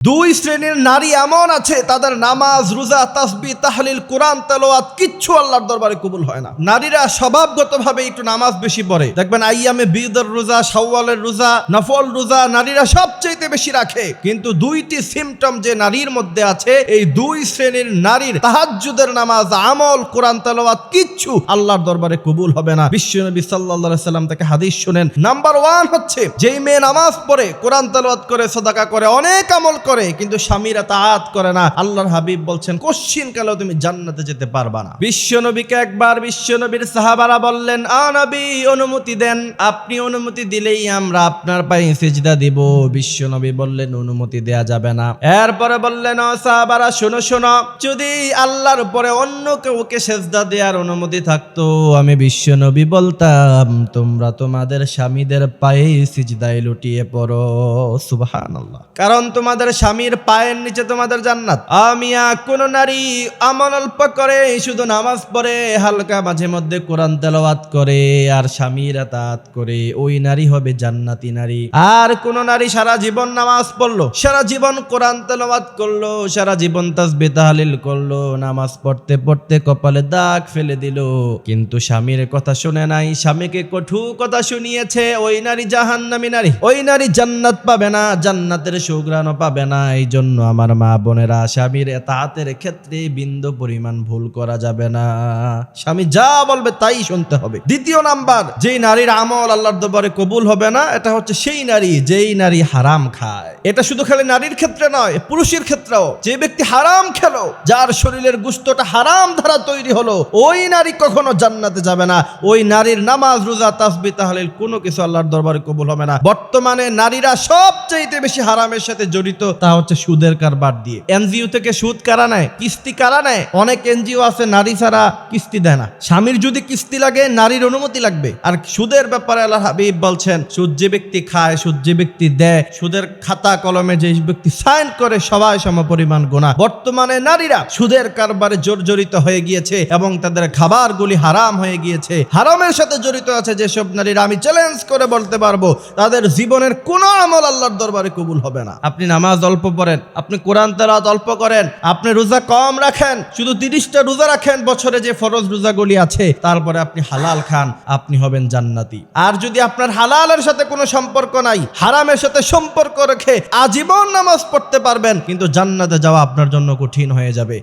দুই শ্রেণীর নারী এমন আছে, তাদের নামাজ, রোজা, তাসবিহ, তাহলিল, কোরআন তেলাওয়াত কিচ্ছু আল্লাহর দরবারে কবুল হয় না। নারীরা স্বভাবগতভাবে একটু নামাজ বেশি পড়ে, দেখবেন আইয়ামে বিদের রোজা, শাওয়ালের রোজা, নফল রোজা নারীরা সবচেয়ে বেশি রাখে। কিন্তু দুইটি সিমটম যে নারীর মধ্যে আছে, এই দুই শ্রেণীর নারীর তাহাজ্জুদের নামাজ, আমল, কোরআন তেলাওয়াত কিচ্ছু আল্লাহর দরবারে কবুল হবে না। বিশ্বনবী সাল্লাল্লাহু আলাইহি সাল্লাম থেকে হাদিস শুনেন, নাম্বার 1 হচ্ছে যেই মেয়ে নামাজ পড়ে, কোরআন তেলাওয়াত করে, সাদাকা করে, অনেক আমল করে, কিন্তু স্বামীর তাআত করে না, আল্লাহর হাবিব বলছেন কোশ্চিন কালেও তুমি জান্নাতে যেতে পারবা না। বিশ্বনবীকে একবার বিশ্বনবীর সাহাবারা বললেন, আ নবী অনুমতি দেন, আপনি অনুমতি দিলেই আমরা আপনার পায়ে সিজদা দিব। বিশ্বনবী বললেন অনুমতি দেয়া যাবে না। এরপরে বললেন, ও সাহাবারা শোনো শোনো, যদি আল্লাহর উপরে অন্য কাউকে সিজদা দেওয়ার অনুমতি থাকতো, আমি বিশ্বনবী বলতাম তোমরা তোমাদের স্বামীদের পায়ে সিজদায় লুটিয়ে পড়ো। সুবহানাল্লাহ। কারণ তোমাদের স্বামীর পায়ের নিচে তোমাদের জান্নাত। আমিয়া কোন নারী আমল অল্প করে, শুধু নামাজ পড়ে, হালকা মাঝে মধ্যে কোরআন তেলাওয়াত করে, আর স্বামীর তাআত করে, ওই নারী হবে জান্নাতি নারী। আর কোন নারী সারা জীবন নামাজ পড়লো, সারা জীবন কোরআন তেলাওয়াত করলো, সারা জীবন তাসবিহ তাহলিল করলো, নামাজ পড়তে পড়তে কপালে দাগ ফেলে দিল, কিন্তু স্বামীর কথা শুনে নাই, স্বামীকে কঠোর কথা শুনিয়েছে, ওই নারী জাহান্নামী নারী। ওই নারী জান্নাত পাবে না, জান্নাতের সুঘ্রাণও পাবে না। এই জন্য আমার মা বোনেরা, স্বামীর তাআতের ক্ষেত্রে বিন্দু পরিমাণ ভুল করা যাবে না। স্বামী যা বলবে তাই শুনতে হবে। দ্বিতীয় নাম্বার, যেই নারীর আমল আল্লাহর দরবারে কবুল হবে না, এটা হচ্ছে সেই নারী যেই নারী হারাম খায়। এটা শুধু খালি নারীর ক্ষেত্রে নয়, পুরুষের ক্ষেত্রেও। যে ব্যক্তি হারাম খেলো, যার শরীরের গোশতটা হারাম দ্বারা তৈরি হলো, ওই নারী কখনো জান্নাতে যাবে না। ওই নারীর নামাজ, রোজা, তাসবিহ তাহলিল কোনো কিছু আল্লাহর দরবারে কবুল হবে না। বর্তমানে নারীরা সবচেয়ে বেশি হারামের সাথে জড়িত, তা হচ্ছে সুদের কারবার দিয়ে। এনজিও থেকে সুদ কারা নেয়, কিস্তি কারা নেয়। অনেক এনজিও আছে নারী ছাড়া কিস্তি দেয় না। স্বামীর যদি কিস্তি লাগে, নারীর অনুমতি লাগবে। আর সুদের ব্যাপারে আল্লাহর হাবিব বলছেন, সুদ যে ব্যক্তি খায়, সুদ যে ব্যক্তি দেয়, সুদের খাতা কলমে যে ব্যক্তি সাইন করে, সবাই সমপরিমাণ গুনাহ। বর্তমানে নারীরা সুদের কারবারে জর্জরিত হয়ে গিয়েছে এবং তাদের খাবারগুলি হারাম হয়ে গিয়েছে। হারামের সাথে জড়িত আছে যেসব নারীরা, আমি চ্যালেঞ্জ করে বলতে পারবো তাদের জীবনের কোনো আমল আল্লাহর দরবারে কবুল হবে না। আপনি নামাজ অল্প পড়েন, আপনি কোরআন তেলাওয়াত অল্প করেন, আপনি রোজা কম রাখেন, শুধু 30টা রোজা রাখেন বছরে, যে ফরজ রোজাগুলি আছে, তারপরে আপনি হালাল খান, আপনি হবেন জান্নাতি। আর যদি আপনার হালালের সাথে কোনো সম্পর্ক নাই, হারামের সাথে সম্পর্ক রেখে আজীবন নামাজ পড়তে পারবেন, কিন্তু জান্নাতে যাওয়া আপনার জন্য কঠিন হয়ে যাবে।